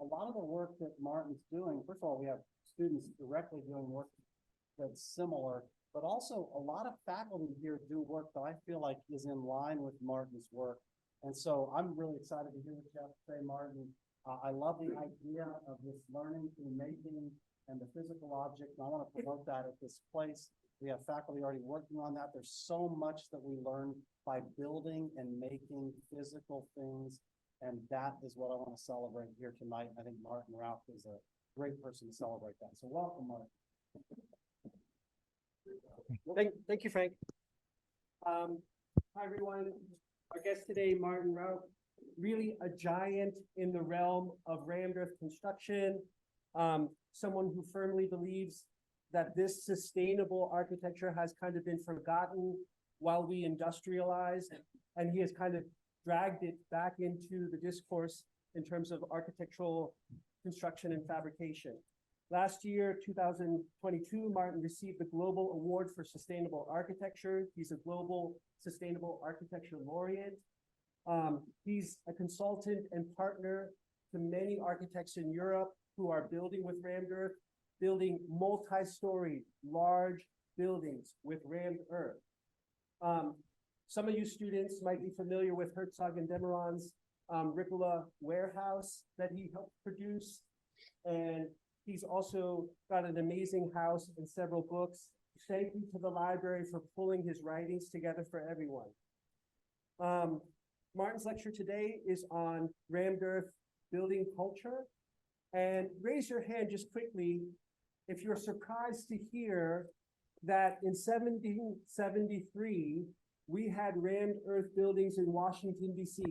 a lot of the work that Martin's doing, first of all, we have students directly doing work that's similar, but also a lot of faculty here do work that I feel like is in line with Martin's work. And so I'm really excited to hear what you have to say, Martin. I love the idea of this learning through making and the physical object, and I want to promote that at this place. We have faculty already working on that. There's so much that we learn by building and making physical things, and that is what I want to celebrate here tonight. I think Martin Rauch is a great person to celebrate that. So welcome, Martin. Thank you, Frank. Hi, everyone. Our guest today, Martin Rauch, really a giant in the realm of rammed earth construction, someone who firmly believes that this sustainable architecture has kind of been forgotten while we industrialize, and he has kind of dragged it back into the discourse in terms of architectural construction and fabrication. Last year, 2022, Martin received the Global Award for Sustainable Architecture. He's a Global Sustainable Architecture Laureate. He's a consultant and partner to many architects in Europe who are building with rammed earth, building multi-story, large buildings with rammed earth. Some of you students might be familiar with Herzog and de Meuron's Ricola warehouse that he helped produce. And he's also got an amazing house and several books. Thank you to the library for pulling his writings together for everyone. Martin's lecture today is on rammed earth building culture. And raise your hand just quickly if you're surprised to hear that in 1773, we had rammed earth buildings in Washington, D.C.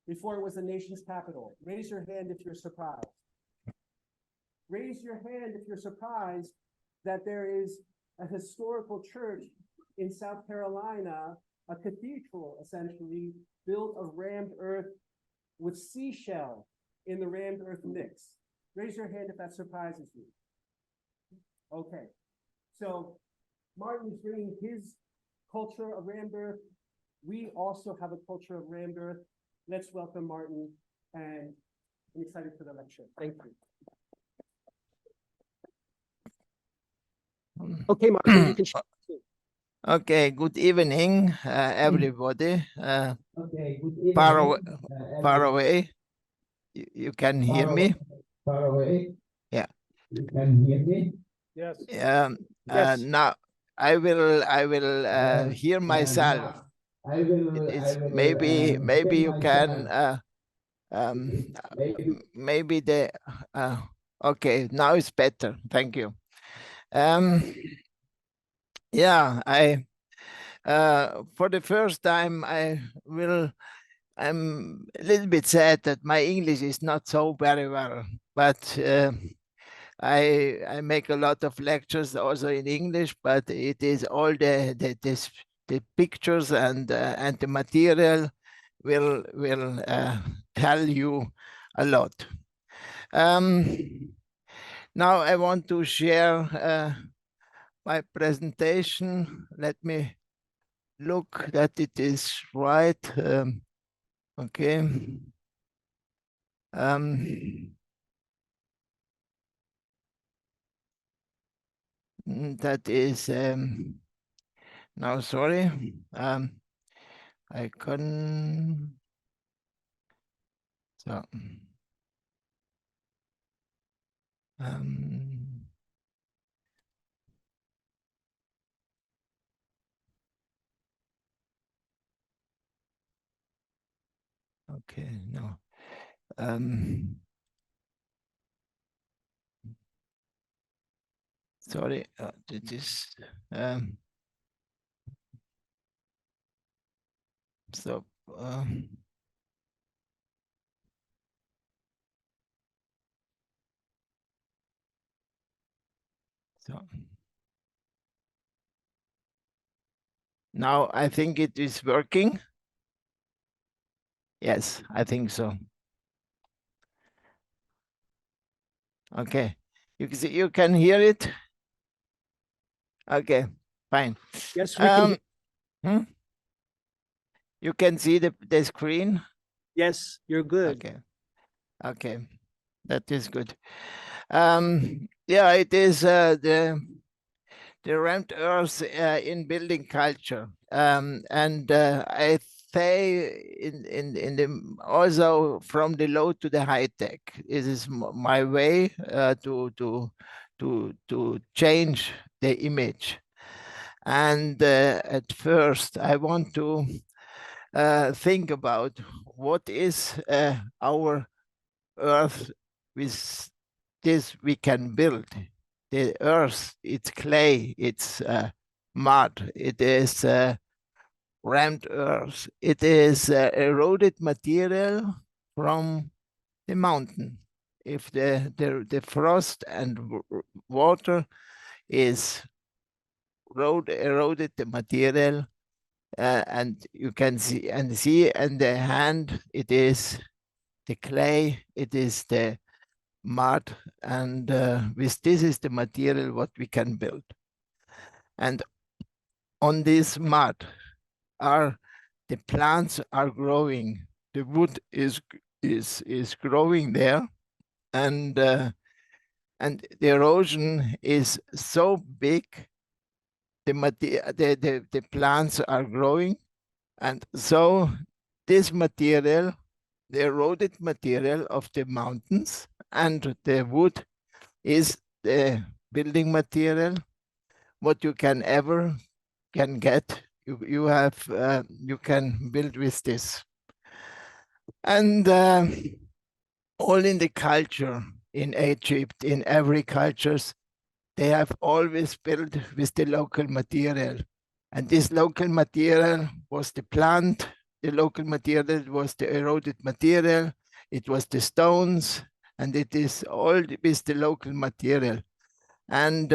before it was the nation's capital. Raise your hand if you're surprised. Raise your hand if you're surprised that there is a historical church in South Carolina, a cathedral essentially, built of rammed earth with seashell in the rammed earth mix. Raise your hand if that surprises you. Okay, so Martin is bringing his culture of rammed earth. We also have a culture of rammed earth. Let's welcome Martin, and I'm excited for the lecture. Thank you. Okay, Martin, you can share. Okay, good evening, everybody. Okay, good evening. Far away. You can hear me? Far away. Yeah. You can hear me? Yes. Yes. Now I will hear myself. Maybe you can maybe the okay, now it's better. Thank you. Yeah, I for the first time I'm a little bit sad that my English is not so very well, but I make a lot of lectures also in English, but it is all the pictures and the material will tell you a lot. Now I want to share my presentation. Let me look that it is right. Okay. That is now sorry. I couldn't. So. Okay, no. Sorry, it is so so now I think it is working. Yes, I think so. Okay, you can hear it. Okay, fine. Yes, we can. You can see the screen. Yes, you're good. Okay. Okay. That is good. Yeah, it is the rammed earth in building culture, and I say in the also from the low to the high tech. It is my way to change the image. And at first, I want to think about what is our earth with this we can build. The earth, it's clay, it's mud, it is rammed earth, it is eroded material from the mountain. If the frost and water is eroded the material, and you can see in the hand, it is the clay, it is the mud, and with this is the material what we can build. And on this mud are the plants are growing, the wood is growing there, and the erosion is so big, the plants are growing, and so this material, the eroded material of the mountains and the wood is the building material what you can ever can get. You have you can build with this, and all in the culture in Egypt, in every cultures, they have always built with the local material, and this local material was the plant. The local material was the eroded material. It was the stones, and it is all with the local material. And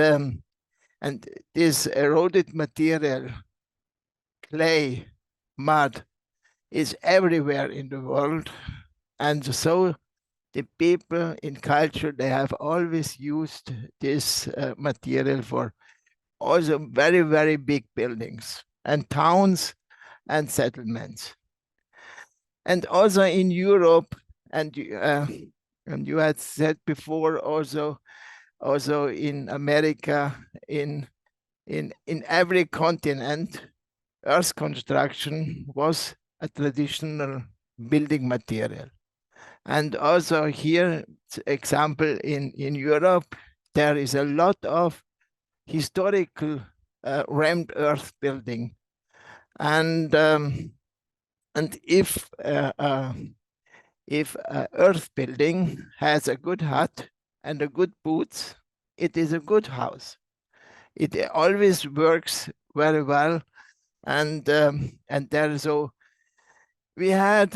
this eroded material, clay, mud, is everywhere in the world. And so the people in culture, they have always used this material for also very, very big buildings and towns and settlements. And also in Europe, and you had said before also in America, in every continent, earth construction was a traditional building material. And also here, example in Europe, there is a lot of historical rammed earth building. And if earth building has a good hut and a good boots, it is a good house. It always works very well, and there so we had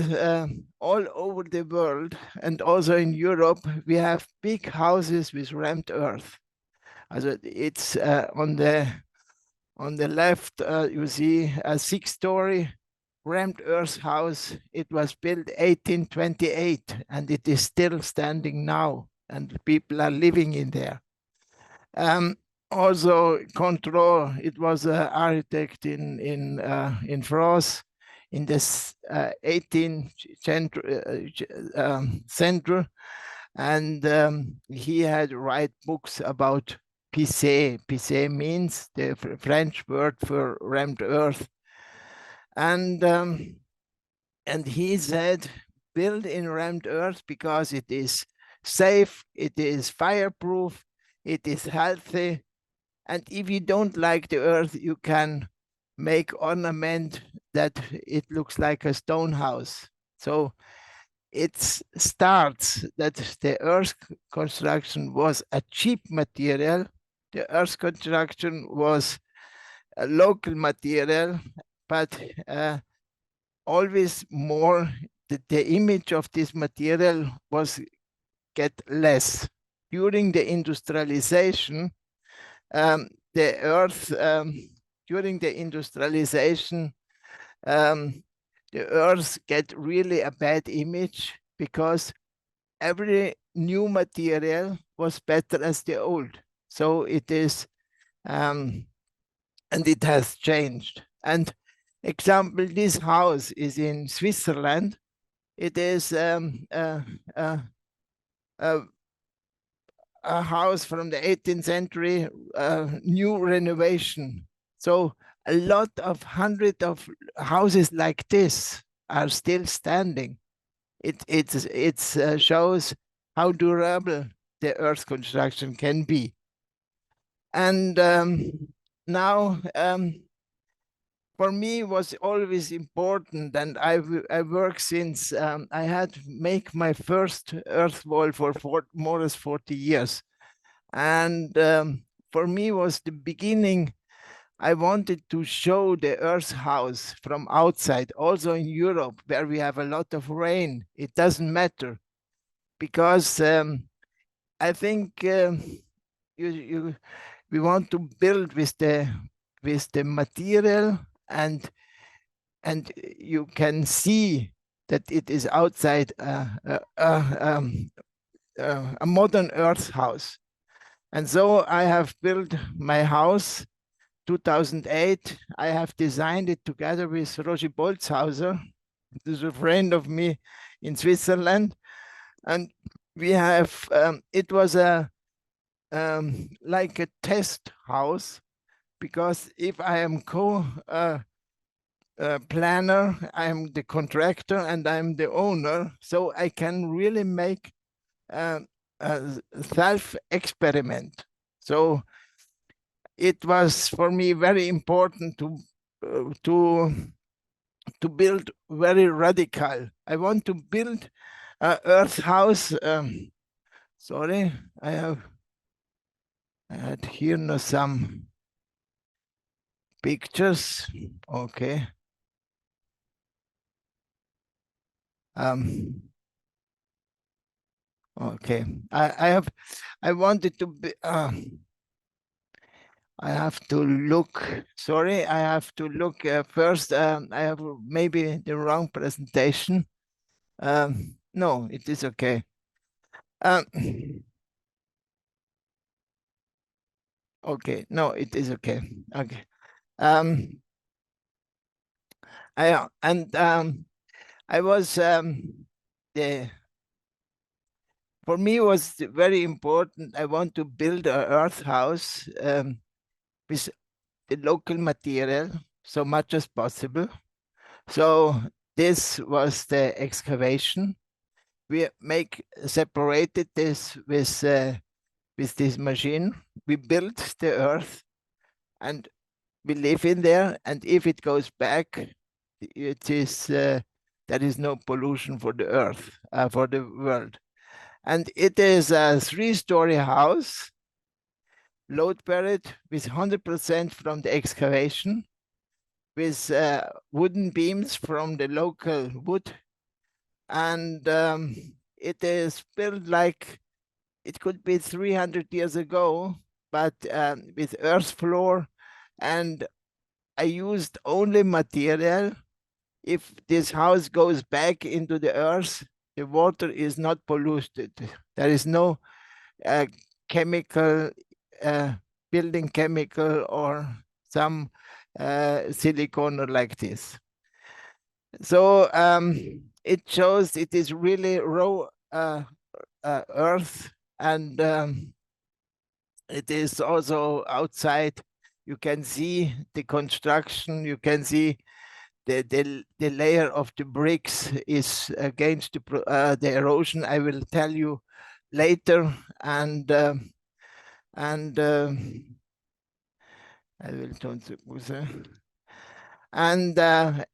all over the world and also in Europe, we have big houses with rammed earth. Also it's on the left, you see a 6-story rammed earth house. It was built 1828, and it is still standing now, and people are living in there. Also, Control, it was an architect in France in this 18th century, and he had write books about pissé. Pissé means the French word for rammed earth, and he said, build in rammed earth because it is safe, it is fireproof, it is healthy, and if you don't like the earth, you can make ornament that it looks like a stone house. So it starts that the earth construction was a cheap material. The earth construction was a local material, but always more, the image of this material was get less. During the industrialization, the earth, during the industrialization, the earth get really a bad image because every new material was better as the old. So it is, and it has changed. And example, this house is in Switzerland. It is a house from the 18th century, new renovation. So a lot of hundred of houses like this are still standing. It shows how durable the earth construction can be. And now, for me, was always important, and I work since I had to make my first earth wall for more than 40 years. And for me was the beginning. I wanted to show the earth house from outside, also in Europe, where we have a lot of rain. It doesn't matter, because I think we want to build with the material, and you can see that it is outside a modern earth house. And so I have built my house 2008. I have designed it together with Roger Bolzhauser, who's a friend of me in Switzerland. And we have, it was like a test house, because if I am planner, I'm the contractor, and I'm the owner, so I can really make a self-experiment. So it was for me very important to build very radical. I want to build a earth house. Sorry, I had here now some pictures. Okay. Okay. I wanted to be. I have to look. Sorry, I have to look first. I have maybe the wrong presentation. No, it is okay. Okay, no, it is okay. Okay. I was the for me was very important. I want to build a earth house with the local material so much as possible. So this was the excavation. We separated this with this machine. We built the earth, and we live in there. And if it goes back, it is there is no pollution for the earth, for the world. And it is a 3-story house, load buried with 100% from the excavation, with wooden beams from the local wood. And it is built like it could be 300 years ago, but with earth floor. And I used only material. If this house goes back into the earth, the water is not polluted. There is no chemical, building chemical, or some silicone or like this. So it shows it is really raw earth, and it is also outside. You can see the construction. You can see the layer of the bricks is against the erosion. I will tell you later, and I will turn to and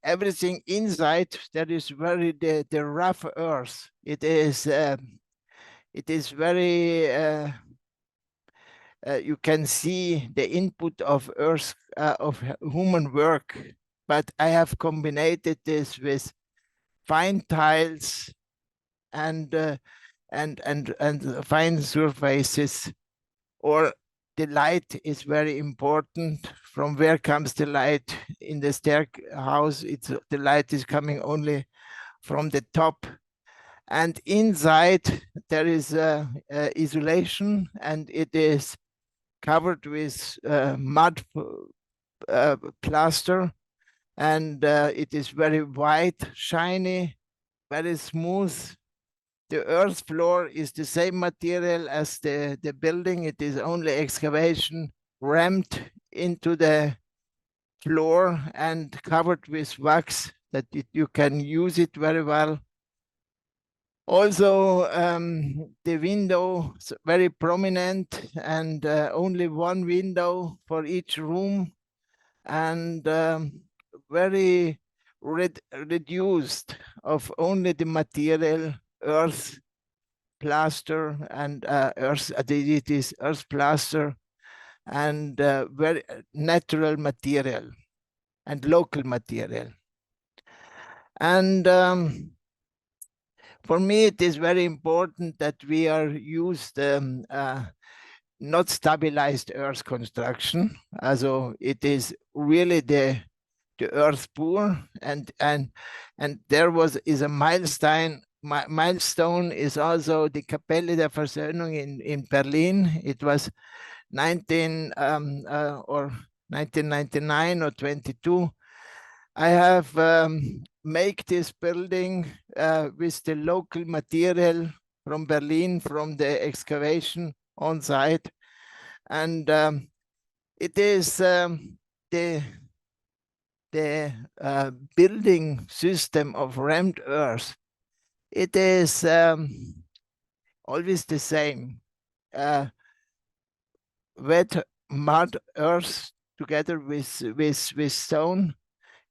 everything inside there is very the rough earth. It is very you can see the input of earth of human work, but I have combined this with fine tiles and fine surfaces. Or the light is very important. From where comes the light in the stairhouse? The light is coming only from the top. And inside there is isolation, and it is covered with mud plaster, and it is very white, shiny, very smooth. the earth floor is the same material as the building. It is only excavation rammed into the floor and covered with wax that you can use it very well. Also, the window is very prominent and only one window for each room, and very reduced of only the material earth plaster and earth, it is earth plaster and very natural material and local material. And for me, it is very important that we are used not stabilized earth construction. Also, it is really the earth poor, and there is a milestone. Milestone is also the Kapelle der Versöhnung in Berlin. It was 1999 or 22. I have make this building with the local material from Berlin, from the excavation on site, and it is the building system of rammed earth. It is always the same. Wet mud earth together with stone.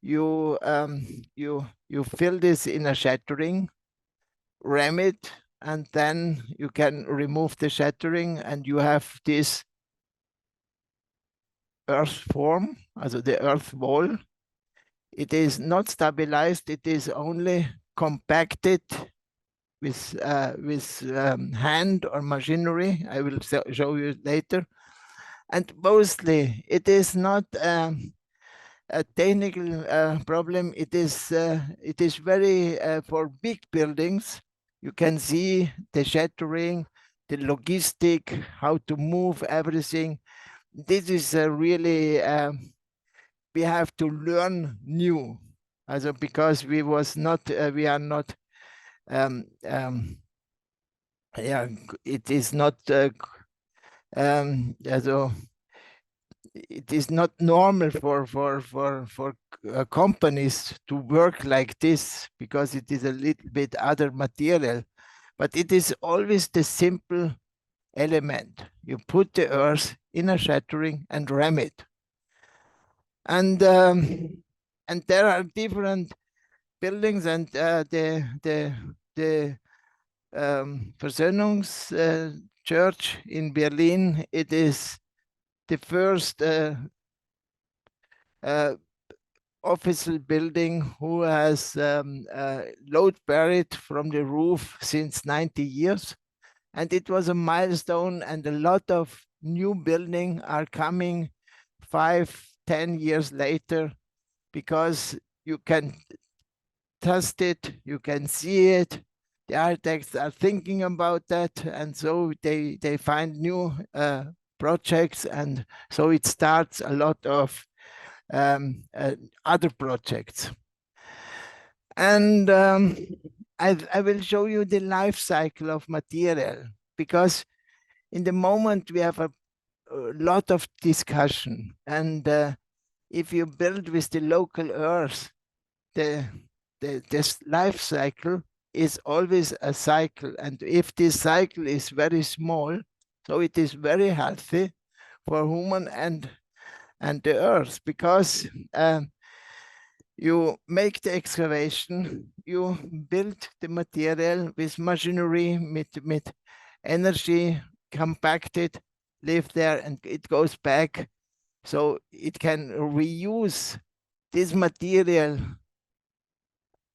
You fill this in a shattering, ram it, and then you can remove the shattering, and you have this earth form, also the earth wall. It is not stabilized. It is only compacted with hand or machinery. I will show you later. And mostly, it is not a technical problem. It is very for big buildings. You can see the shattering, the logistic, how to move everything. This is really we have to learn new, also because we are not. Yeah, it is not. Also, it is not normal for companies to work like this because it is a little bit other material, but it is always the simple element. You put the earth in a shattering and ram it, and there are different buildings, and the Versöhnungschurch in Berlin. It is the first official building who has load buried from the roof since 90 years. And it was a milestone, and a lot of new buildings are coming 5-10 years later, because you can test it, you can see it. The architects are thinking about that, and so they find new projects, and so it starts a lot of other projects. And I will show you the life cycle of material, because in the moment we have a lot of discussion, and if you build with the local earth, this life cycle is always a cycle, and if this cycle is very small, so it is very healthy for human and the earth, because you make the excavation, you build the material with machinery, with energy, compacted, live there, and it goes back, so it can reuse this material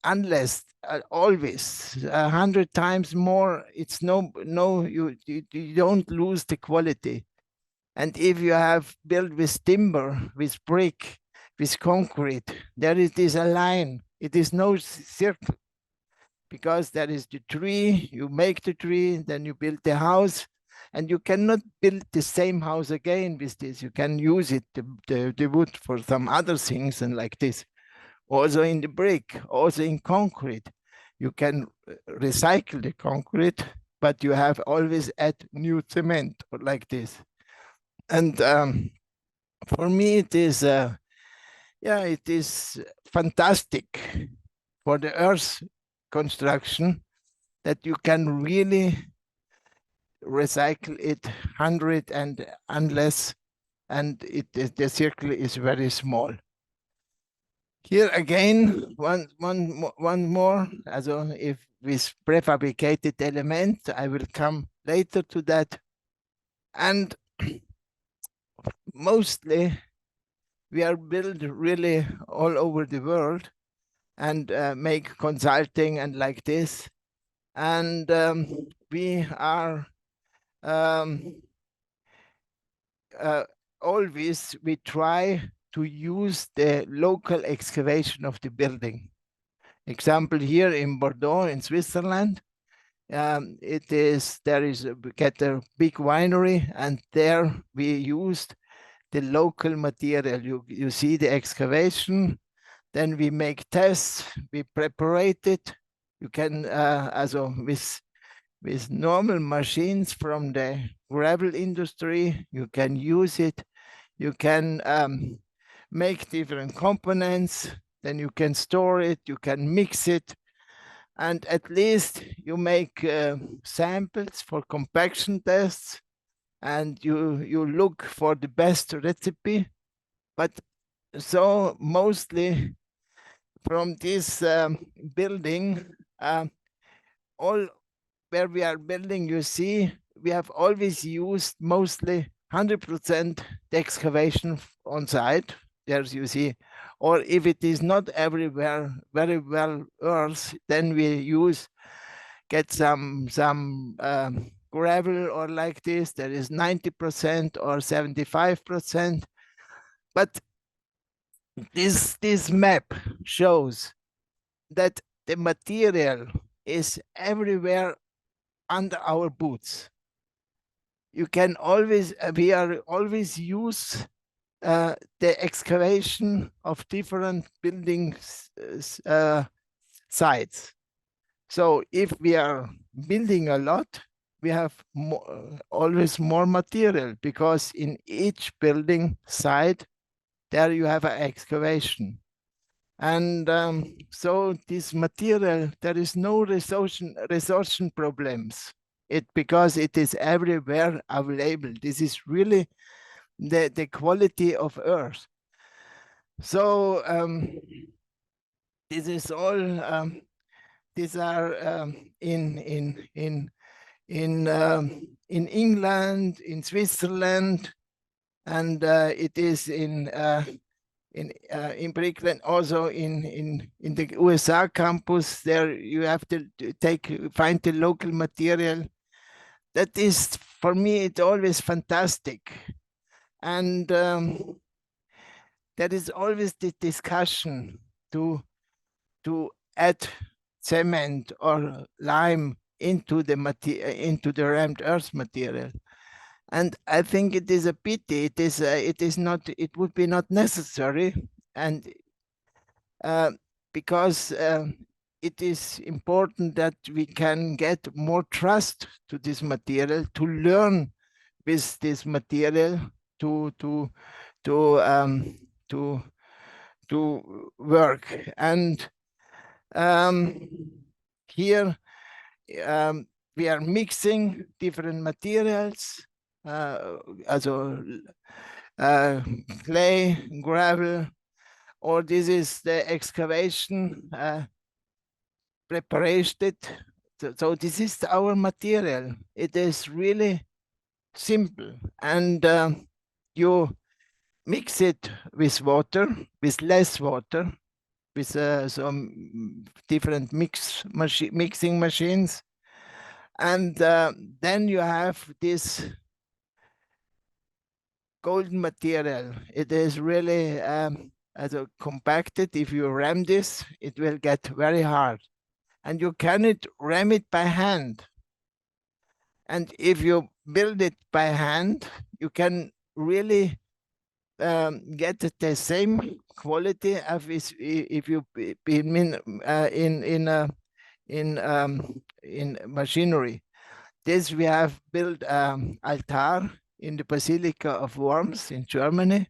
unless always 100 times more. It's you don't lose the quality. And if you have built with timber, with brick, with concrete, there it is a line. It is no circle, because there is the tree. You make the tree, then you build the house, and you cannot build the same house again with this. You can use it, the wood, for some other things, and like this. Also in the brick, also in concrete, you can recycle the concrete, but you have always add new cement like this. And for me, it is, it is fantastic for the earth construction that you can really recycle it 100 and unless, and the circle is very small. Here again, one more, also if with prefabricated element, I will come later to that. And mostly we are built really all over the world and make consulting and like this. And we are always, we try to use the local excavation of the building. Example here in Bordeaux, in Switzerland, we get a big winery, and there we used the local material. You see the excavation, then we make tests, we prepare it. You can, also with normal machines from the gravel industry, you can use it. You can make different components, then you can store it, you can mix it, and at least you make samples for compaction tests, and you look for the best recipe. But so mostly from this building, all where we are building, you see, we have always used mostly 100% the excavation on site. There's, you see, or if it is not everywhere very well earth, then we get some gravel or like this. There is 90% or 75%. But this map shows that the material is everywhere under our boots. You can always, we are always use the excavation of different building sites. So if we are building a lot, we have always more material, because in each building site, there you have an excavation. And so this material, there is no resorption problems. Because it is everywhere available. This is really the quality of earth. So this is all. These are in England, in Switzerland, and it is in Brickland, also in the USA campus. There you have to find the local material. That is, for me, it's always fantastic. And there is always the discussion to add cement or lime into the rammed earth material. And I think it is a pity. It would be not necessary, and because it is important that we can get more trust to this material, to learn with this material, to work. And here we are mixing different materials, also clay, gravel, or this is the excavation preparation. So this is our material. It is really simple, and you mix it with water, with less water, with some different mixing machines, and then you have this golden material. It is really compacted. If you ram this, it will get very hard, and you cannot ram it by hand. And if you build it by hand, you can really get the same quality as if you been in in machinery. This we have built altar in the Basilica of Worms in Germany.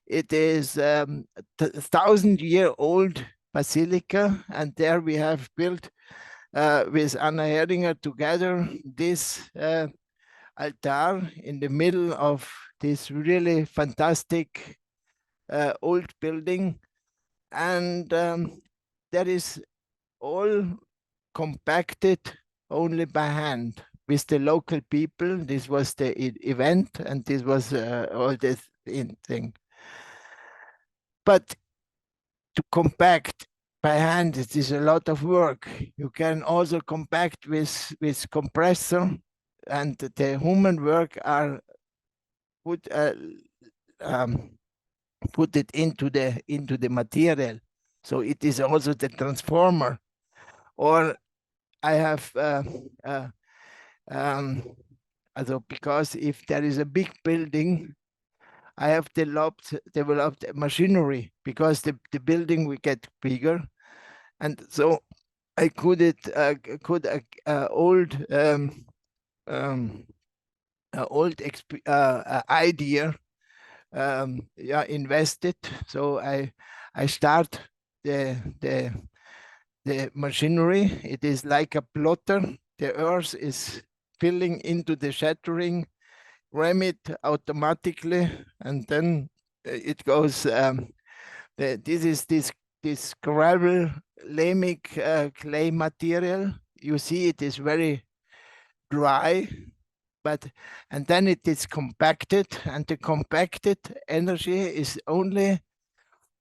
It is 1,000-year-old basilica, and there we have built with Anna Heringer together this altar in the middle of this really fantastic old building, and that is all compacted only by hand with the local people. This was the event, and this was all this thing. But to compact by hand, it is a lot of work. You can also compact with compressor, and the human work are put put it into the material. So it is also the transformer. Or I have also, because if there is a big building, I have developed machinery, because the building will get bigger, and so I could old idea invested. So I start the machinery. It is like a plotter. The earth is filling into the shattering, ram it automatically, and then it goes. This is this gravel lamic clay material. You see, it is very dry, and then it is compacted, and the compacted energy is only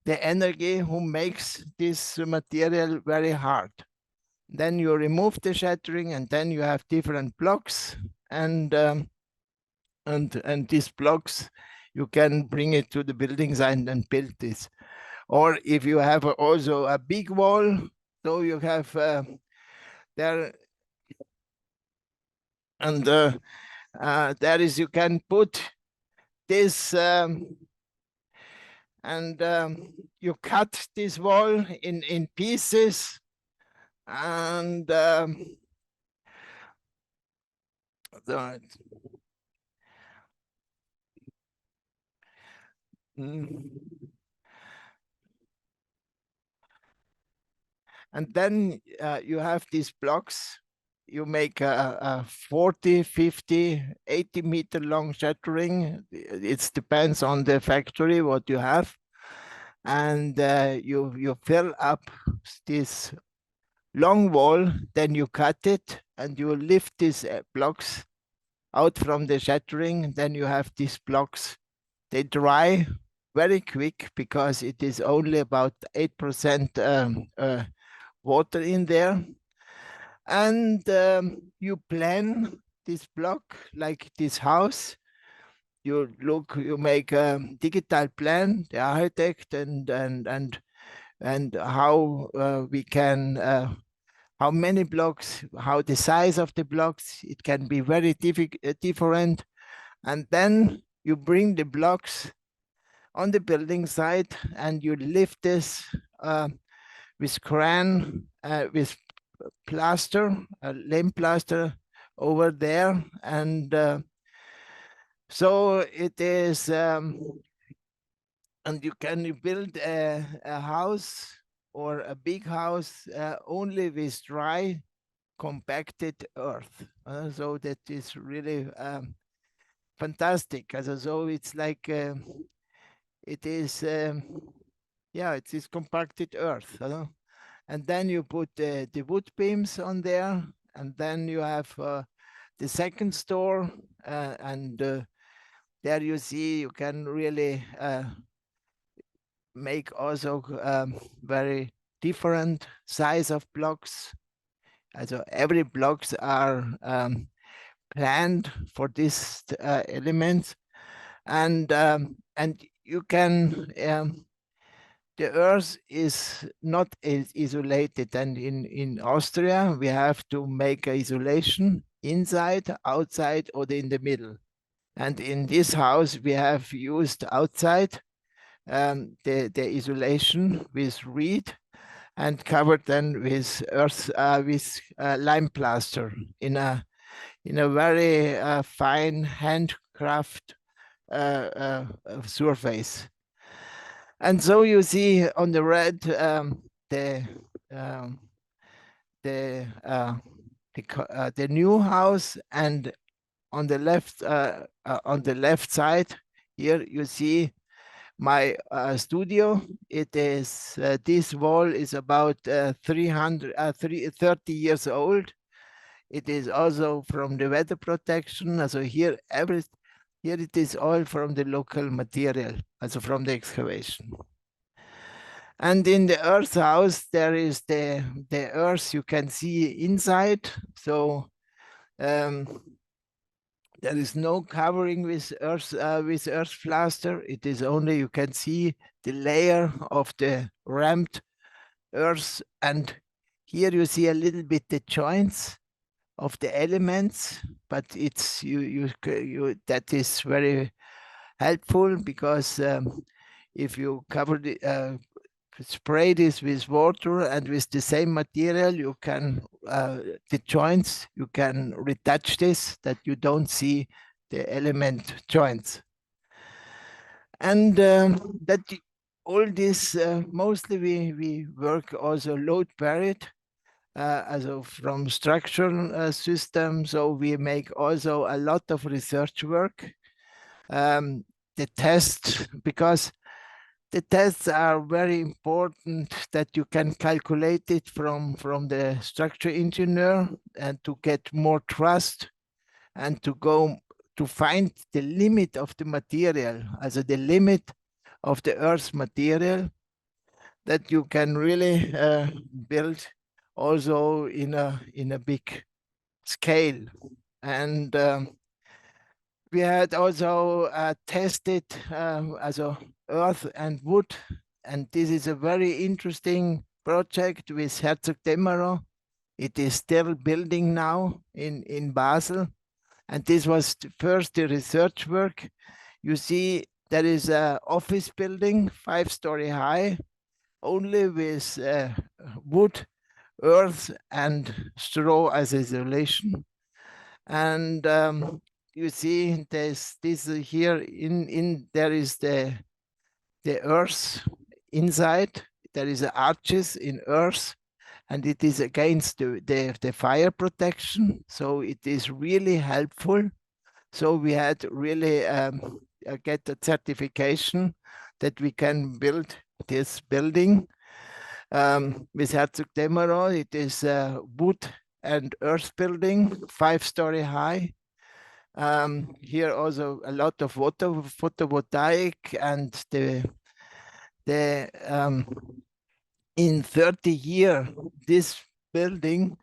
the energy who makes this material very hard. Then you remove the shattering, and then you have different blocks, and these blocks you can bring it to the building site and build this. Or if you have also a big wall, so you have there, and there is, you can put this and you cut this wall in pieces, and and then you have these blocks. You make a 40, 50, 80 meter long shattering. It depends on the factory what you have. And you fill up this long wall, then you cut it, and you lift these blocks out from the shattering. Then you have these blocks. They dry very quick, because it is only about 8% water in there. And you plan this block like this house. You make a digital plan, the architect, and how we can, how many blocks, how the size of the blocks. It can be very different. And then you bring the blocks on the building site, and you lift this with crane, with plaster, lame plaster over there. And so it is, and you can build a house or a big house only with dry, compacted earth. So that is really fantastic. So it's like, it is, yeah, it is compacted earth. And then you put the wood beams on there, and then you have the second store, and there you see you can really make also very different size of blocks. So every blocks are planned for this elements, and you can. The earth is not isolated, and in Austria we have to make isolation inside, outside, or in the middle. And in this house we have used outside the isolation with reed, and covered then with earth with lime plaster in a very fine handcraft surface. And so you see on the red the um, the new house, and on the left side here you see my studio. It is this wall is about 30 years old. It is also from the weather protection. So here here it is all from the local material, also from the excavation. And in the earth house, there is the earth you can see inside. So there is no covering with earth plaster. It is only, you can see the layer of the ramped earth. And here you see a little bit the joints of the elements, but it's that is very helpful, because if you cover spray this with water and with the same material, you can the joints, you can retouch this, that you don't see the element joints. And that all this mostly we work also load buried, also from structural systems. So we make also a lot of research work. The test, because the tests are very important, that you can calculate it from the structure engineer, and to get more trust, and to go to find the limit of the material, also the limit of the earth's material, that you can really build also in a big scale. And we had also tested also earth and wood, and this is a very interesting project with Herzog Demmerau. It is still building now in Basel, and this was first the research work. You see, there is an office building, 5-story high, only with wood, earth, and straw as isolation. And you see, this here there is the earth inside. There is arches in earth, and it is against the fire protection. So it is really helpful. So we had really get a certification that we can build this building with Herzog Demmerau. It is a wood and earth building, 5-story high. Here also a lot of photovoltaic, and in 30 years, this building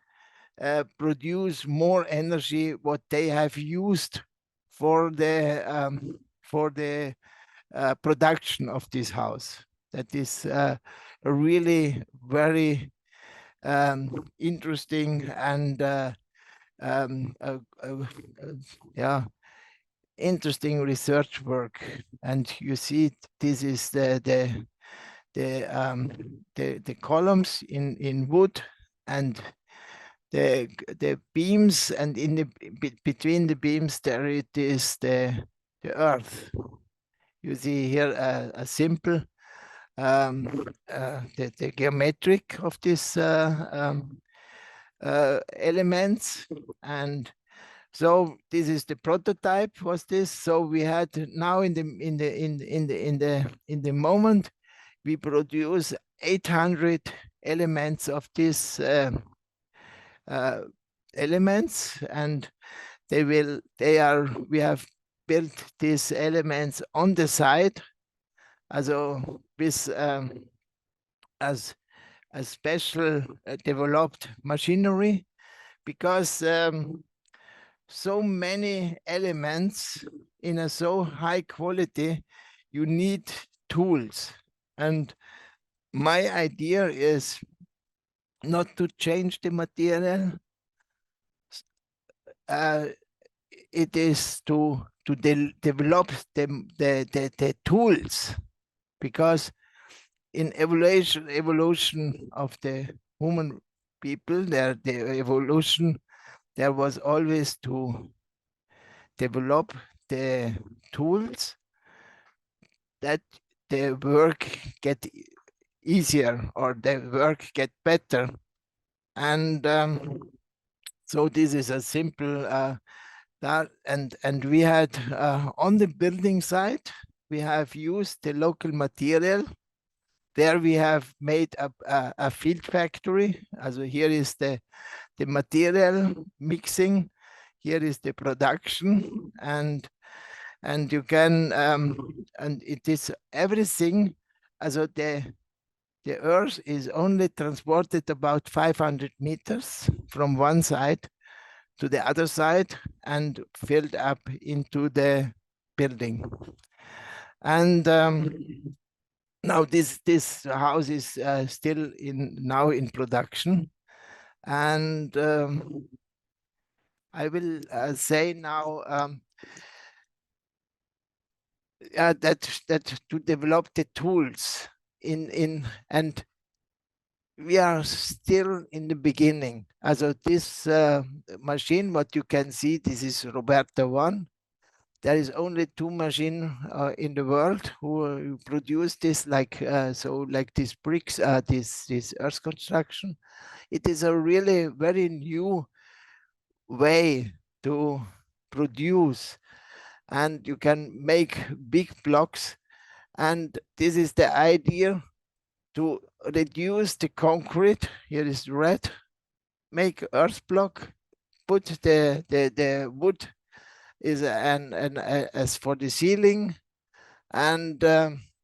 produce more energy what they have used for the production of this house. That is really very interesting, and yeah, interesting research work. And you see, this is the columns in wood, and the beams, and in the between the beams there it is the earth. You see here a simple the geometric of these elements. And so this is the prototype, was this. So we had now in the moment we produce 800 elements of these elements, and we have built these elements on the side, also with as a special developed machinery, because so many elements in a so high quality, you need tools. And my idea is not to change the material. It is to develop the tools, because in evolution of the human people, the evolution, there was always to develop the tools that the work get easier or the work get better. And so this is a simple that, and we had on the building site, we have used the local material. There we have made a field factory. Also here is the material mixing. Here is the production, and you can and it is everything. Also the earth is only transported about 500 meters from one side to the other side and filled up into the building. And now this house is still now in production, and I will say now that to develop the tools and we are still in the beginning. Also this machine, what you can see, this is Roberta 1. There is only 2 machines in the world who produce this like these bricks, this earth construction. It is a really very new way to produce, and you can make big blocks. And this is the idea, to reduce the concrete. Here is red. Make earth block. Put the wood is as for the ceiling, and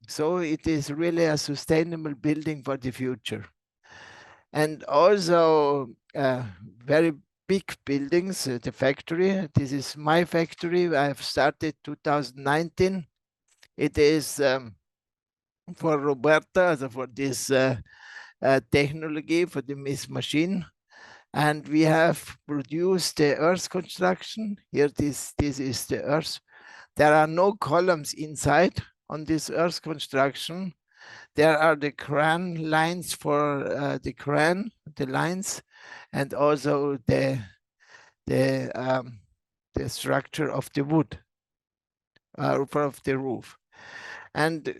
so it is really a sustainable building for the future. And also very big buildings. The factory. This is my factory. I have started 2019. It is for Roberta, so for this technology, for the MIS machine. And we have produced the earth construction. Here, this is the earth. There are no columns inside on this earth construction. There are the crane lines for the crane, the lines, and also the structure of the wood, of the roof. And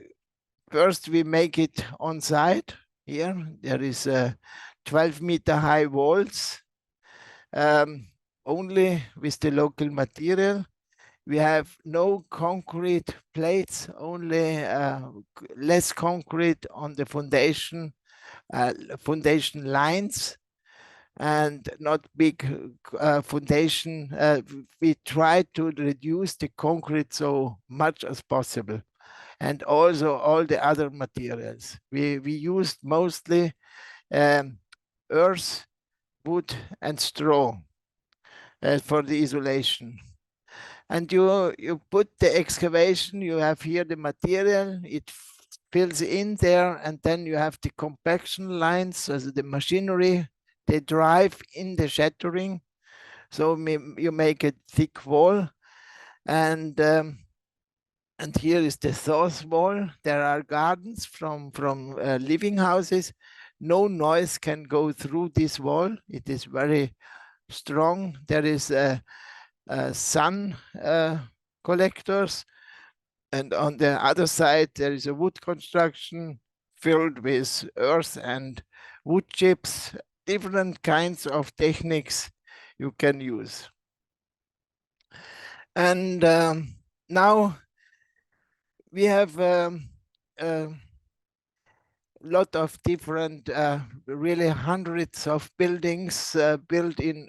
first we make it on site. Here, there is 12-meter high walls, only with the local material. We have no concrete plates, only less concrete on the foundation lines, and not big foundation. We try to reduce the concrete so much as possible, and also all the other materials. We used mostly earth, wood, and straw for the isolation. And you put the excavation, you have here the material, it fills in there, and then you have the compaction lines, so the machinery, they drive in the shattering. So you make a thick wall, and here is the south wall. There are gardens from living houses. No noise can go through this wall. It is very strong. There is sun collectors, and on the other side there is a wood construction filled with earth and wood chips. Different kinds of techniques you can use. And now we have lot of different, really hundreds of buildings built in,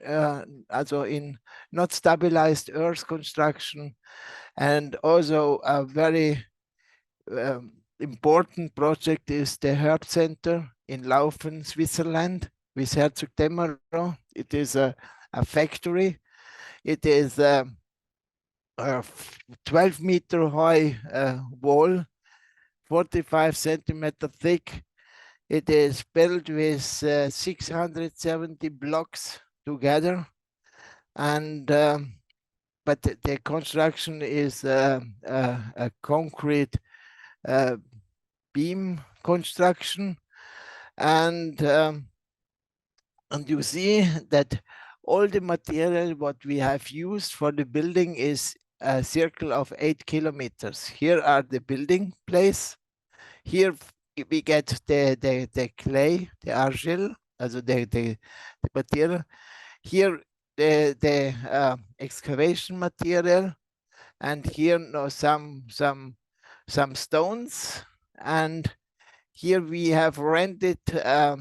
also in not stabilized earth construction, and also a very important project is the Herb Center in Laufen, Switzerland, with Herzog Demmerau. It is a factory. It is a 12-meter high wall, 45 centimeter thick. It is built with 670 blocks together, and but the construction is a concrete beam construction, and you see that all the material what we have used for the building is a circle of 8 kilometers. Here are the building place. Here we get the clay, the argile, also the material. Here the excavation material, and here no, some stones, and here we have rented a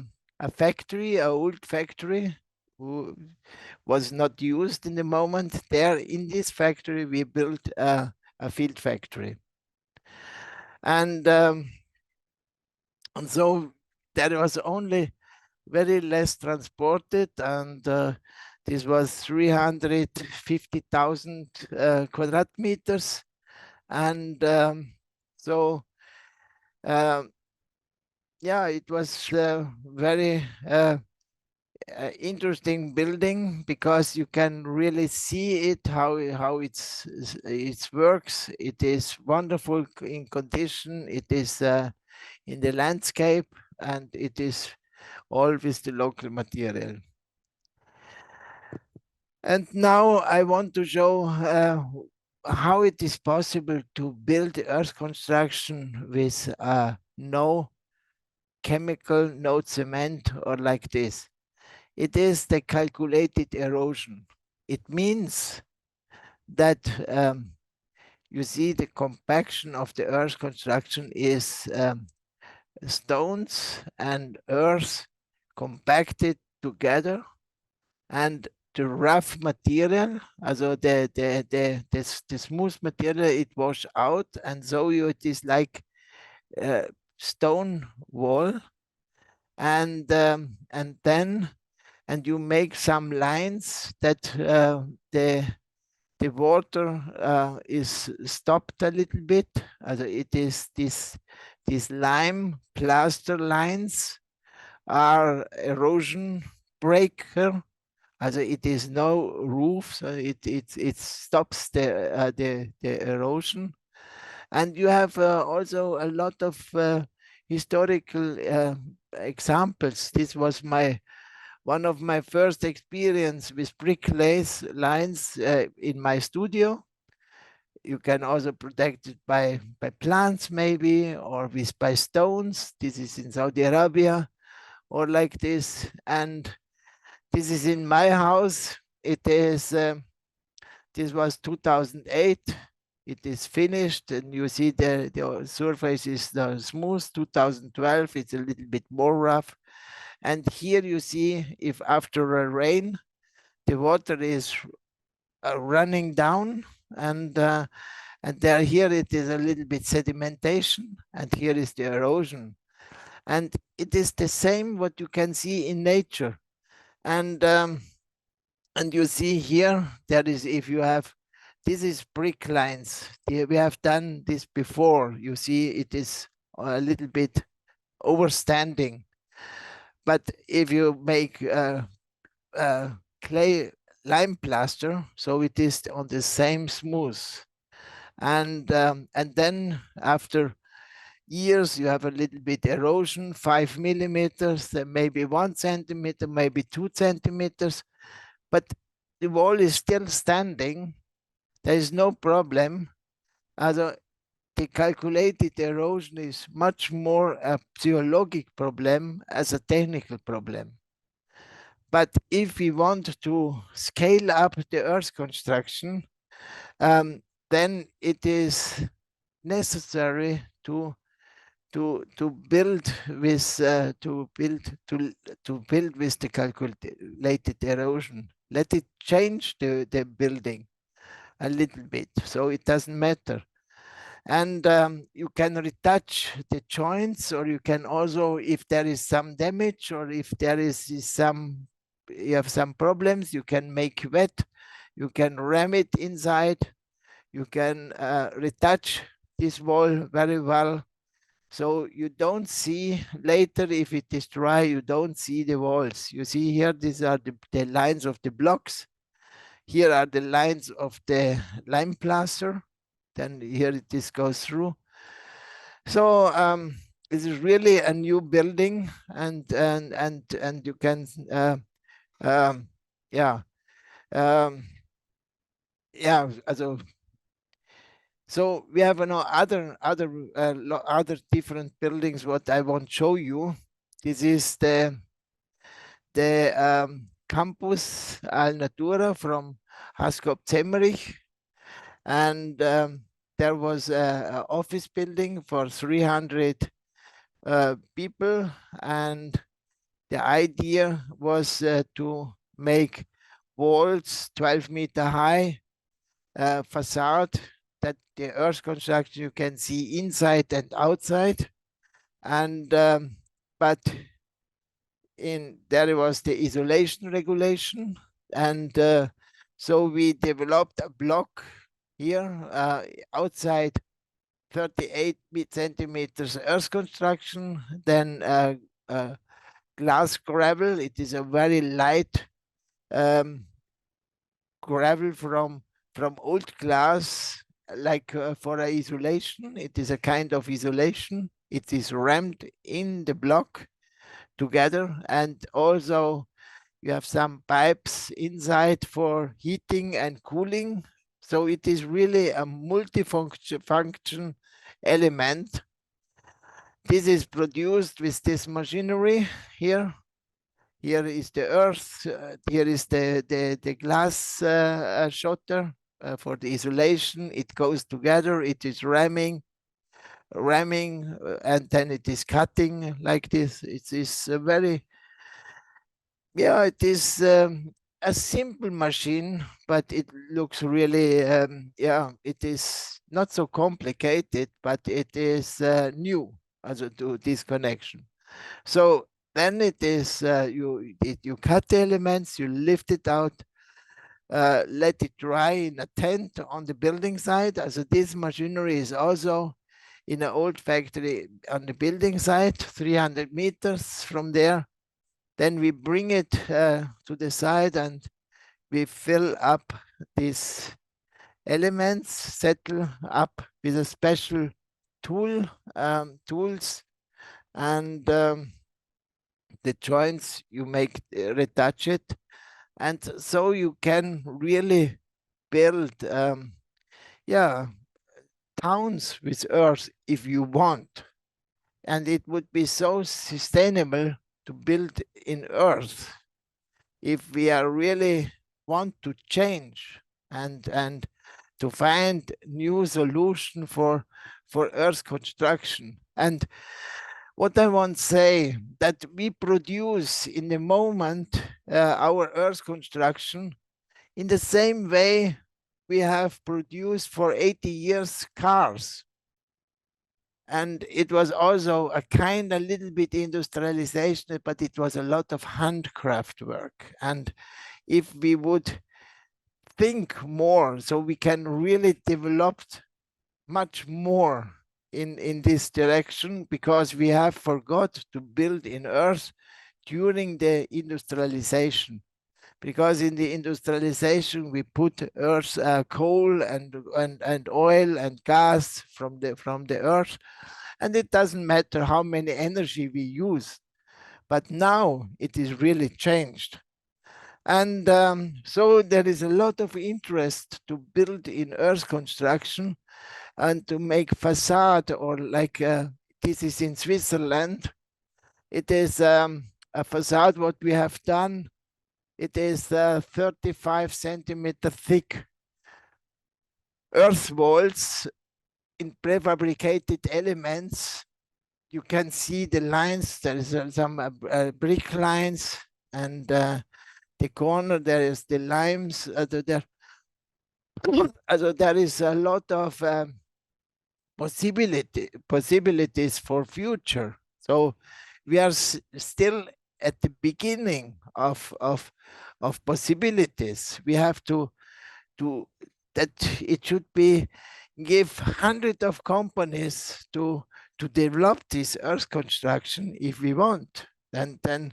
factory, a old factory, who was not used in the moment. There in this factory, we built a field factory. And so there was only very less transported, and this was 350,000 quadrat meters. And so yeah, it was very interesting building, because you can really see it, how it works. It is wonderful in condition. It is in the landscape, and it is all with the local material. And now I want to show how it is possible to build earth construction with no chemical, no cement, or like this. It is the calculated erosion. It means that you see the compaction of the earth construction is stones and earth compacted together, and the rough material, also the smooth material, it wash out, and so it is like stone wall, and then you make some lines that the water is stopped a little bit. Also it is these lime plaster lines are erosion breaker. Also it is no roof, so it stops the erosion. And you have also a lot of historical examples. This was one of my first experience with brick lines in my studio. You can also protect it by plants maybe, or by stones. This is in Saudi Arabia, or like this. And this is in my house. It is, this was 2008. It is finished, and you see the surface is smooth. 2012, it's a little bit more rough. And here you see, if after a rain, the water is running down, and there here it is a little bit sedimentation, and here is the erosion. And it is the same what you can see in nature. And you see here, there is, if you have, this is brick lines. We have done this before. You see it is a little bit overstanding. But if you make clay lime plaster, so it is on the same smooth. And then after years, you have a little bit erosion, 5 millimeters, then maybe 1 centimeter, maybe 2 centimeters, but the wall is still standing. There is no problem. Also, the calculated erosion is much more a physiologic problem as a technical problem. But if we want to scale up the earth construction, then it is necessary to build with the calculated erosion. Let it change the building a little bit, so it doesn't matter. And you can retouch the joints, or you can also, if there is some damage, or if there is you have some problems, you can make wet, you can ram it inside, you can retouch this wall very well. So you don't see later, if it is dry, you don't see the walls. You see here, these are the lines of the blocks. Here are the lines of the lime plaster. Then here this goes through. So this is really a new building, and you can yeah yeah also, so we have other different buildings what I want to show you. This is the campus Al Natura from Haskop Zemmerich, and there was a office building for 300 people, and the idea was to make walls 12-meter high, facade that the earth construction you can see inside and outside, and but in there was the isolation regulation, and so we developed a block here outside 38 centimeters earth construction, then glass gravel. It is a very light gravel from old glass, like for a isolation. It is a kind of isolation. It is rammed in the block together, and also you have some pipes inside for heating and cooling. So it is really a multifunction element. This is produced with this machinery here. Here is the earth. Here is the glass shutter for the isolation. It goes together. It is ramming, and then it is cutting like this. It is a very, yeah, it is a simple machine, but it looks really, yeah, it is not so complicated, but it is new also to this connection. So then it is, you cut the elements, you lift it out, let it dry in a tent on the building site. Also this machinery is also in an old factory on the building site, 300 meters from there. Then we bring it to the side and we fill up these elements, settle up with a special tools, and the joints you make retouch it, and so you can really build yeah, towns with earth if you want, and it would be so sustainable to build in earth if we are really want to change and to find new solution for earth construction. And what I want to say, that we produce in the moment our earth construction in the same way we have produced for 80 years cars. And it was also a kind, a little bit industrialization, but it was a lot of handcraft work. And if we would think more, so we can really develop much more in this direction, because we have forgot to build in earth during the industrialization. Because in the industrialization we put earth, coal and oil and gas from the earth, and it doesn't matter how many energy we use. But now it is really changed. And so there is a lot of interest to build in earth construction and to make facade, or like this is in Switzerland. It is a facade what we have done. It is 35 centimeter thick earth walls in prefabricated elements. You can see the lines. There is some brick lines, and the corner there is the limes. There is a lot of possibilities for future. So we are still at the beginning of possibilities. We have to that it should be give hundreds of companies to develop this earth construction if we want, and then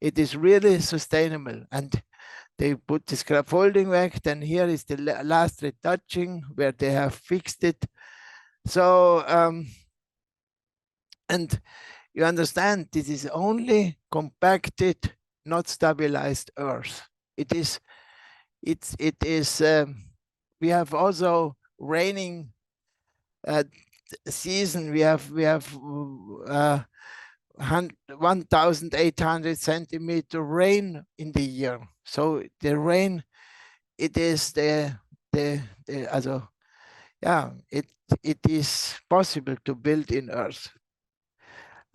it is really sustainable. And they put the scaffolding back. Then here is the last retouching where they have fixed it. So And you understand, this is only compacted, not stabilized earth. We have also raining season. We have 1,800 centimeter rain in the year. So the rain, it is also, yeah, it is possible to build in earth.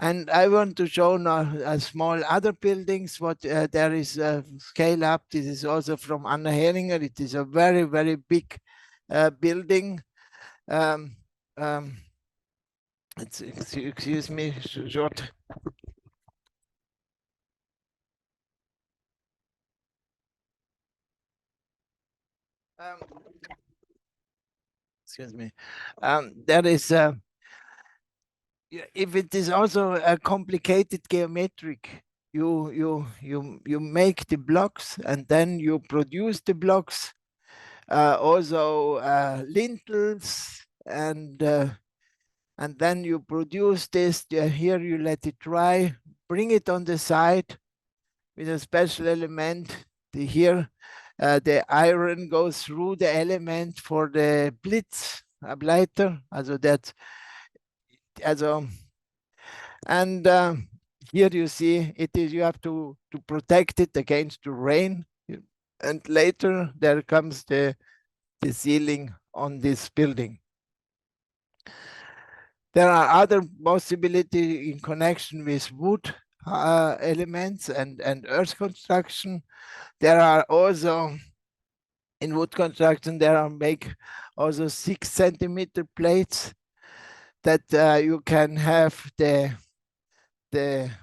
And I want to show now a small other buildings. What there is a scale up. This is also from Anna Heringer. It is a very, very big building. Um, um, excuse me, short. Um, excuse me. There is if it is also a complicated geometric, you make the blocks and then you produce the blocks, also lintels, and then you produce this. Here you let it dry, bring it on the side with a special element. Here the iron goes through the element for the blitz ableiter, also that, also. And here you see it is, you have to protect it against the rain. And later there comes the ceiling on this building. There are other possibilities in connection with wood elements and earth construction. There are also in wood construction, there are make also 6 centimeter plates that you can have the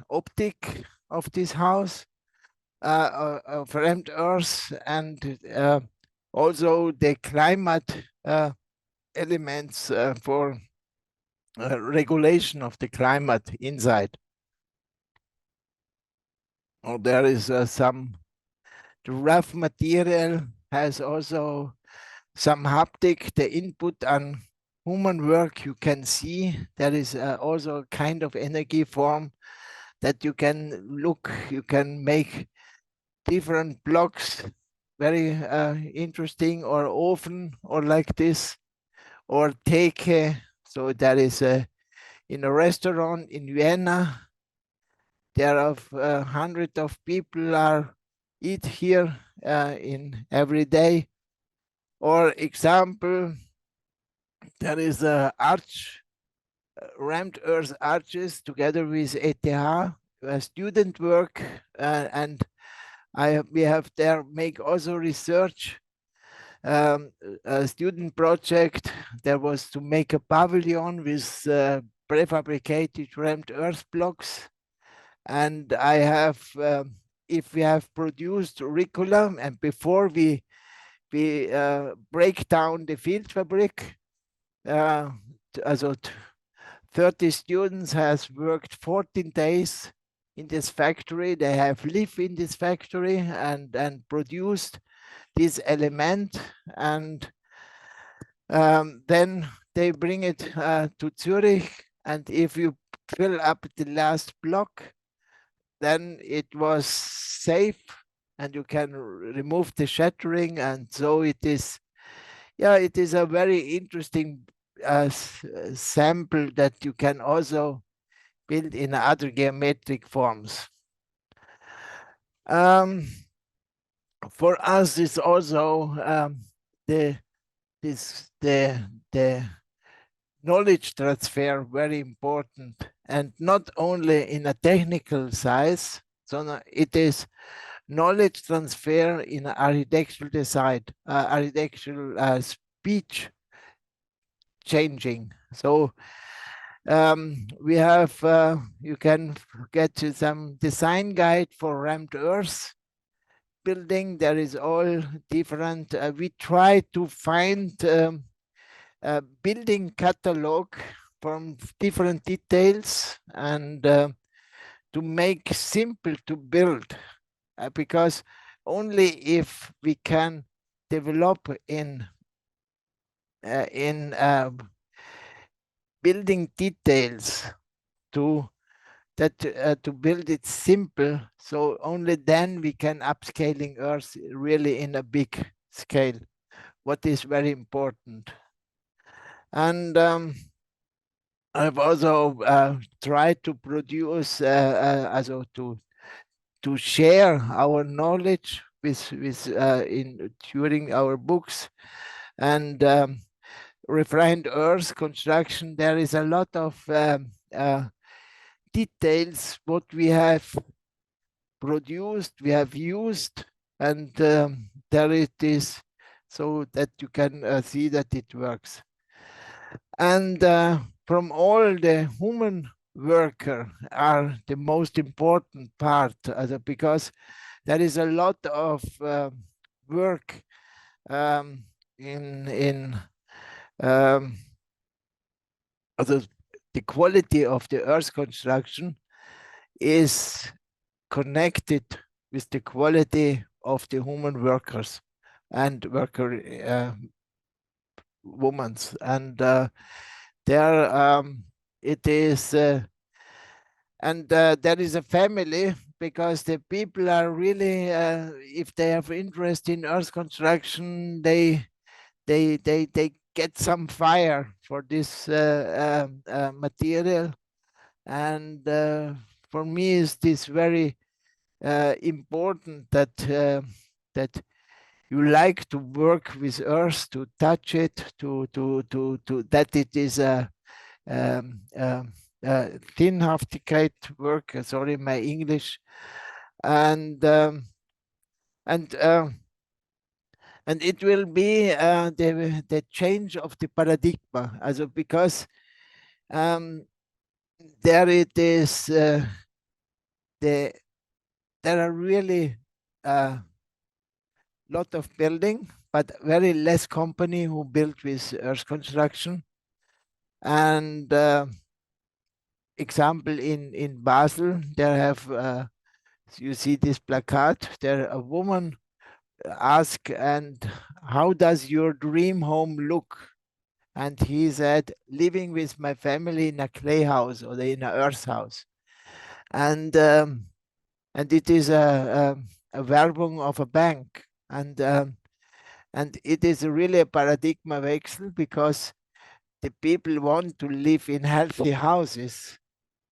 optic of this house, framed earth, and also the climate elements for regulation of the climate inside. Oh, there is some, the rough material has also some haptic, the input on human work. You can see there is also a kind of energy form that you can look, you can make different blocks, very interesting, or oven, or like this, or take. So there is in a restaurant in Vienna, there are hundreds of people are eat here in every day. Or example, there is a arch, rammed earth arches together with ETH, student work, and we have there make also research. A student project, there was to make a pavilion with prefabricated rammed earth blocks. And I have, if we have produced curriculum, and before we break down the field fabric, also 30 students has worked 14 days in this factory. They have lived in this factory and produced this element, and then they bring it to Zurich. And if you fill up the last block, then it was safe and you can remove the shattering. And so it is, yeah, it is a very interesting sample that you can also build in other geometric forms. For us, it's also the knowledge transfer very important, and not only in a technical size, so it is knowledge transfer in architectural design, architectural speech changing. So we have, you can get some design guide for rammed earth building. There is all different, we try to find a building catalog from different details, and to make simple to build, because only if we can develop in building details to to build it simple. So only then we can upscaling Earth really in a big scale, what is very important. And I've also tried to produce, also to share our knowledge with in during our books, and refined earth construction. There is a lot of details what we have produced, we have used, and there it is, so that you can see that it works. And from all, the human worker are the most important part, because there is a lot of work in also the quality of the earth construction is connected with the quality of the human workers and worker women. And there it is, and there is a family, because the people are really, if they have interest in earth construction, they get some fire for this material. And for me, is this very important that that you like to work with earth, to touch it, to that it is a thinhaftigkeit work. Sorry, my English. And and and it will be the change of the paradigm, also because there it is, there are really lot of building, but very less company who build with earth construction. And example, in Basel, there have you see this placard. There a woman asked, and how does your dream home look? And he said, living with my family in a clay house or in an earth house. And it is a Werbung of a bank. And it is really a paradigm wechsel, because the people want to live in healthy houses,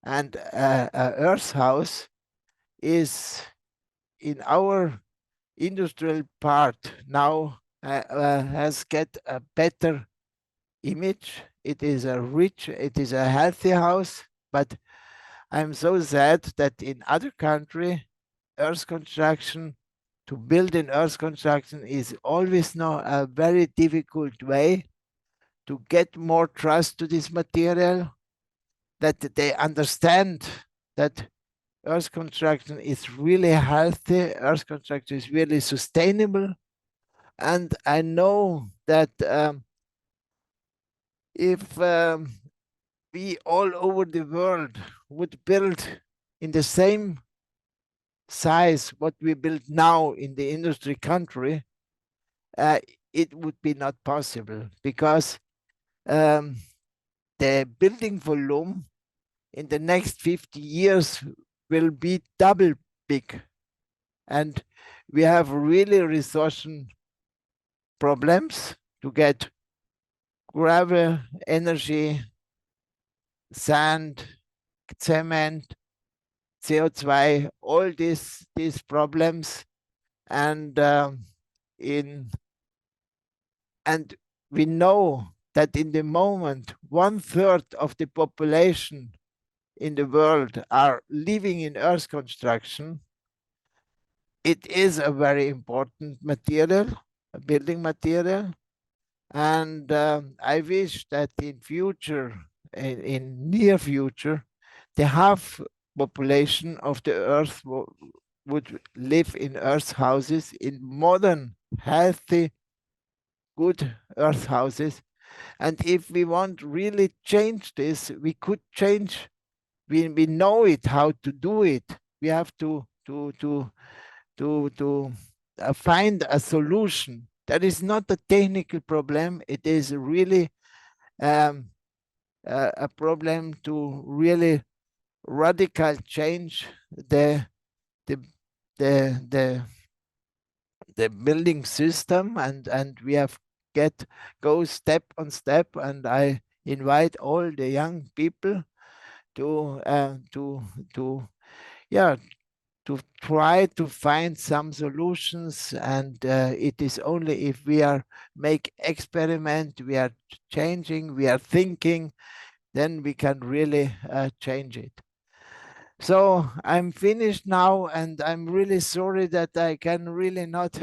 and a earth house is in our industrial part now has get a better image. It is a rich, it is a healthy house, but I'm so sad that in other country, earth construction, to build in earth construction is always now a very difficult way to get more trust to this material, that they understand that earth construction is really healthy, earth construction is really sustainable. And I know that if we all over the world would build in the same size what we build now in the industry country, it would be not possible, because the building volume in the next 50 years will be double big. And we have really resource problems to get gravel, energy, sand, cement, CO2, all these problems. And and we know that in the moment, 1/3 of the population in the world are living in earth construction. It is a very important material, a building material. And I wish that in future, in near future, the half population of the earth would live in earth houses, in modern, healthy, good earth houses. And if we want really change this, we could change. We know it how to do it. We have to find a solution. That is not a technical problem. It is really a problem to really radical change the the the the building system, and we have go step on step, and I invite all the young people to yeah to try to find some solutions. And it is only if we are make experiment, we are changing, we are thinking, then we can really change it. So I'm finished now, and I'm really sorry that I can really not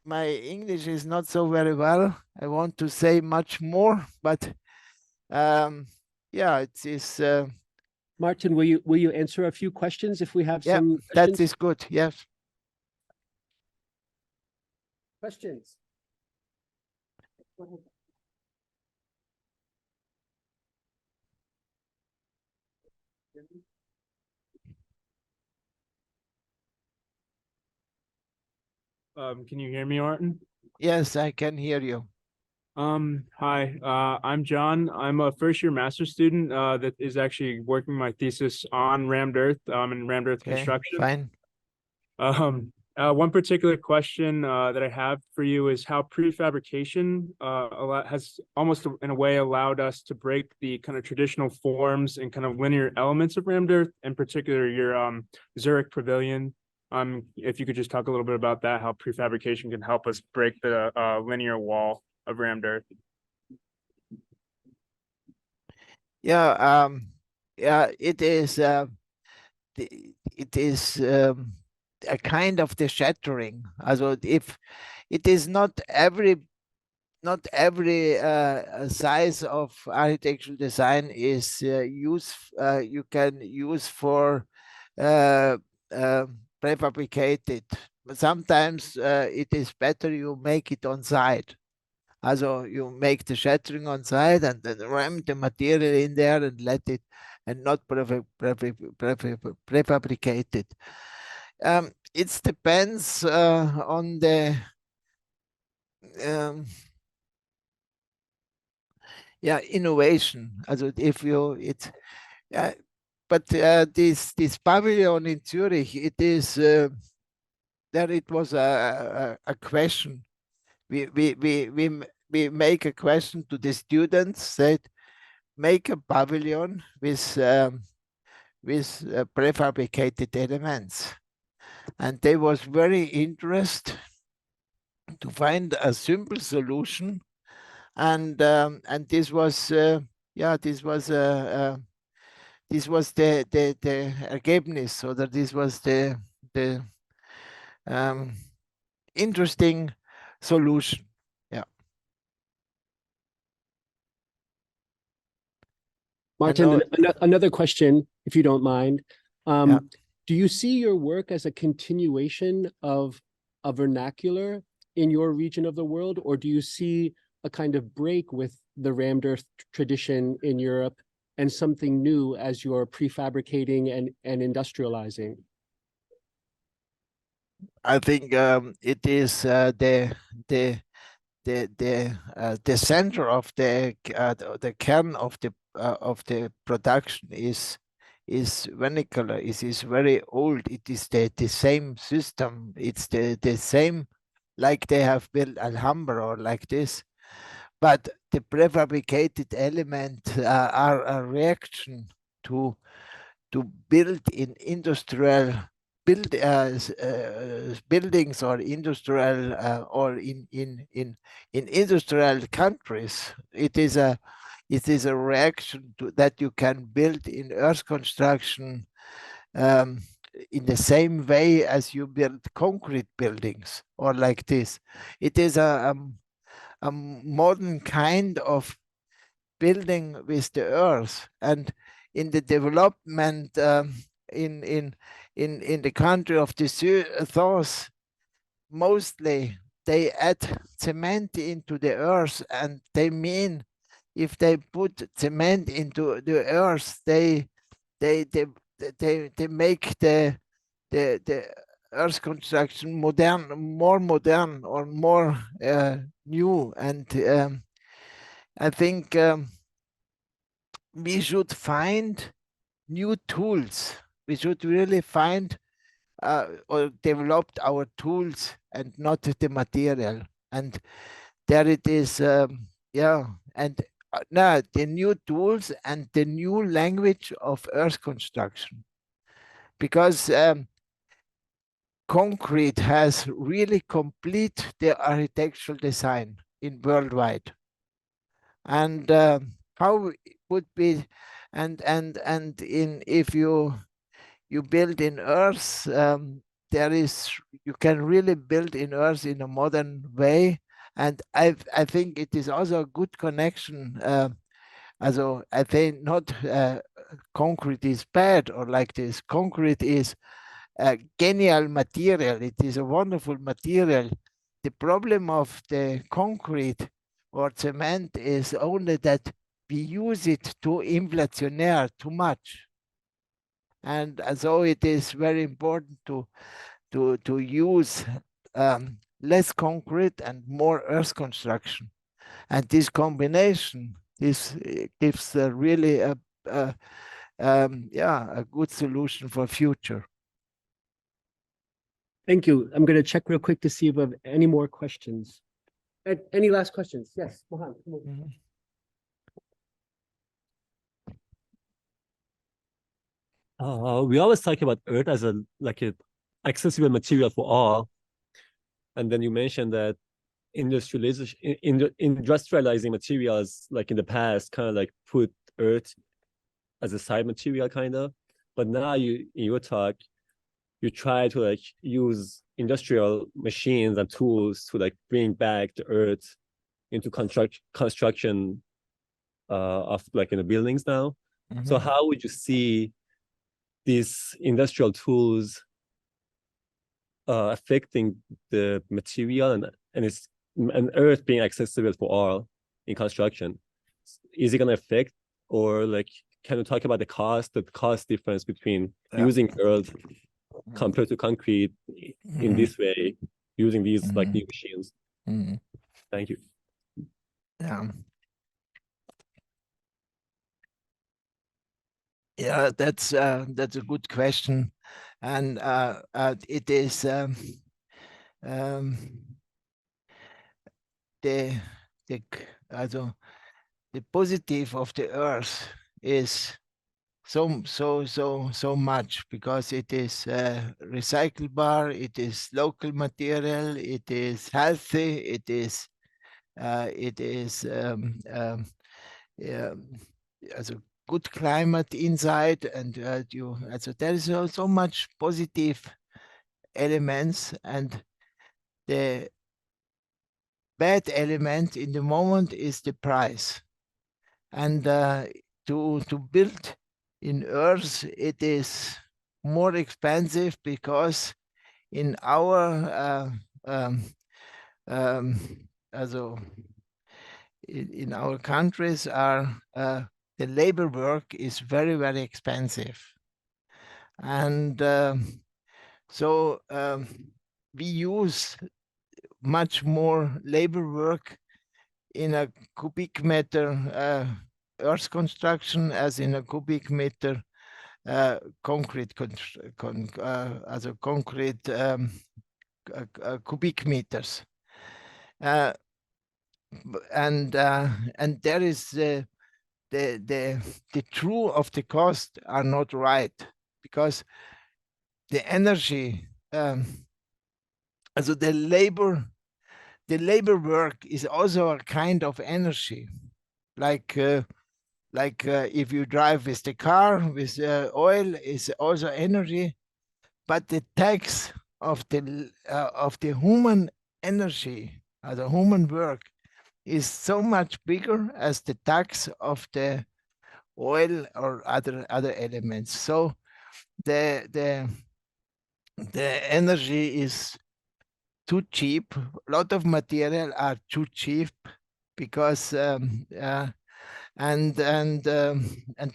my English is not so very well. I want to say much more, but um, yeah, it is. Martin, will you answer a few questions if we have Yeah, some that questions? is good. Yes. Questions? Can you hear me, Martin? Yes, I can hear you. Hi, I'm John. I'm a first year master's student that is actually working my thesis on rammed earth and rammed earth Okay, construction. fine. One particular question that I have for you is how prefabrication has almost in a way allowed us to break the kind of traditional forms and kind of linear elements of rammed earth, in particular your Zurich pavilion. If you could just talk a little bit about that, how prefabrication can help us break the linear wall of rammed earth. Yeah, it is. It is a kind of the shattering. Also, if it is not every size of architectural design is you can use for uh, uh, prefabricated. Sometimes it is better you make it on site. Also you make the shattering on site and then ram the material in there and let it, and not prefabricate it. It depends on the um, yeah, innovation. Also if you it but this pavilion in Zurich, it is there. It was a question. We make a question to the students that make a pavilion with prefabricated elements, and they was very interested to find a simple solution. And this was yeah, this was the Ergebnis, so that this was the um, interesting solution. Yeah. Martin, another question, if you don't mind. Yeah. Do you see your work as a continuation of a vernacular in your region of the world, or do you see a kind of break with the rammed earth tradition in Europe and something new as you're prefabricating and industrializing? I think it is the the center of the kern of the production is vernacular. It is very old. It is the same system. It's the same, like they have built Alhambra or like this. But the prefabricated elements are a reaction to build in industrial buildings, or industrial or in industrial countries. It is a reaction to that you can build in earth construction um, in the same way as you build concrete buildings or like this. It is a modern kind of building with the earth. And in the development in the country of the south, mostly they add cement into the earth, and they mean if they put cement into the earth, they they they make the earth construction more modern, or more new. And I think we should find new tools. We should really find or developed our tools and not the material. And there it is, yeah. And now the new tools and the new language of earth construction, because concrete has really complete the architectural design in worldwide. And how it would be, and in if you build in earth, there is, you can really build in earth in a modern way. And I think it is also a good connection. Also, I think not concrete is bad or like this. Concrete is a genial material. It is a wonderful material. The problem of the concrete or cement is only that we use it too inflationary, too much. And so it is very important to use less concrete and more earth construction. And this combination gives really a good solution for future. Thank you. I'm going to check real quick to see if we have any more questions. Any last questions? Yes, Mohan, come on. We always talk about earth as a accessible material for all, and then you mentioned that industrializing materials like in the past kind of like put earth as a side material kind of, but now you in your talk you try to like use industrial machines and tools to like bring back the earth into construction of like in the buildings now. So how would you see these industrial tools affecting the material and earth being accessible for all in construction? Is it going to affect, or like, can you talk about the cost difference between using earth compared to concrete in this way, using these like new machines? Thank you. Yeah, that's a good question, and it is the also the positive of the earth is so much, because it is recyclable, it is local material, it is healthy, it is yeah, as a good climate inside, and so there is so much positive elements, and the bad element in the moment is the price. And to build in earth, it is more expensive, because in our also in our countries the labor work is very expensive, and so we use much more labor work in a cubic meter earth construction as in a cubic meter concrete as a concrete cubic meters, and there is the true of the cost are not right, because the energy, also the labor work is also a kind of energy, like if you drive with the car with oil is also energy, but the tax of the human energy, the human work, is so much bigger as the tax of the oil or other elements. So the energy is too cheap. A lot of material are too cheap, because and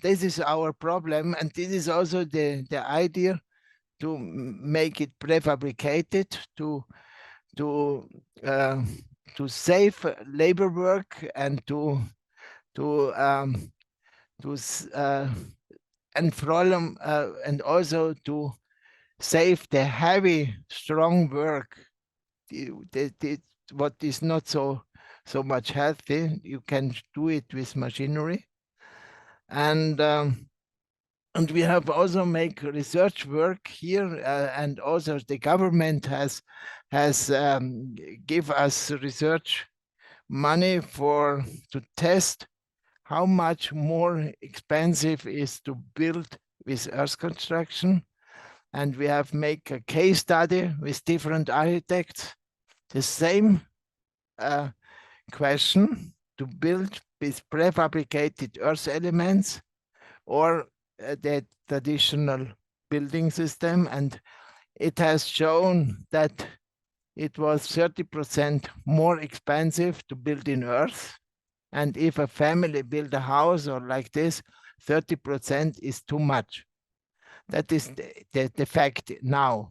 this is our problem, and this is also the idea to make it prefabricated, to save labor work, and to and problem, and also to save the heavy, strong work, what is not so much healthy. You can do it with machinery, and we have also make research work here, and also the government has give us research money to test how much more expensive is to build with earth construction. And we have make a case study with different architects, the same question, to build with prefabricated earth elements or the traditional building system. And it has shown that it was 30% more expensive to build in earth. And if a family build a house or like this, 30% is too much. That is the fact now.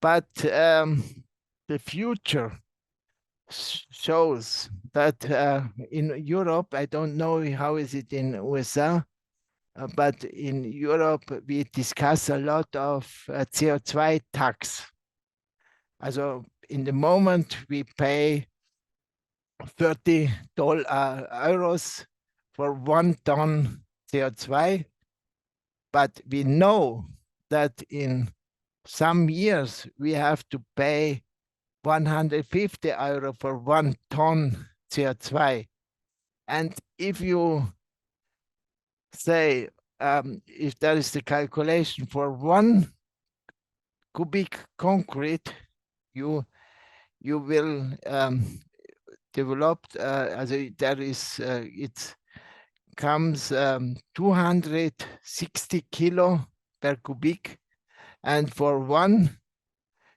But the future shows that in Europe, I don't know how is it in USA, but in Europe, we discuss a lot of CO2 tax. Also, in the moment, we pay 30 euros for 1 ton CO2, but we know that in some years we have to pay 150 euro for 1 ton CO2. And if you say, if there is the calculation for 1 cubic concrete, you will develop, there is, it comes 260 kilo per cubic, and for 1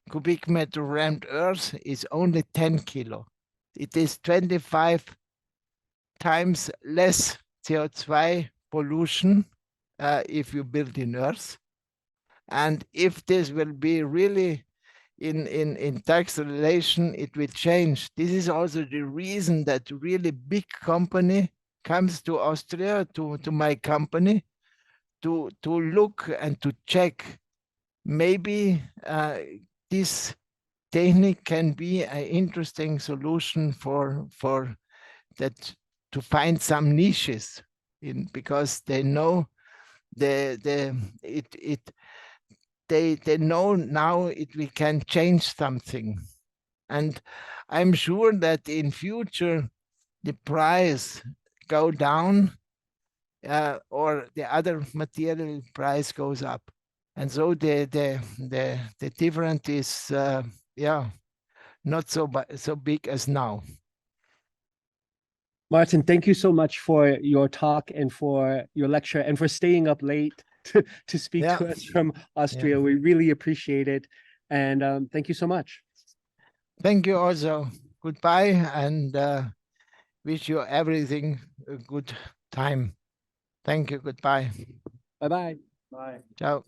cubic meter rammed earth is only 10 kilo. It is 25 times less CO2 pollution if you build in earth. And if this will be really in tax relation, it will change. This is also the reason that really big company comes to Austria, to my company, to look and to check. Maybe this technique can be an interesting solution for that, to find some niches because they know they know now we can change something. And I'm sure that in future the price go down, or the other material price goes up. And so the difference is not so big as now. Martin, thank you so much for your talk and for your lecture and for staying up late to speak to us from Austria. Yeah. We really appreciate it. And thank you so much. Thank you also. Goodbye, and wish you everything a good time. Thank you. Goodbye. Bye-bye. Bye. Ciao.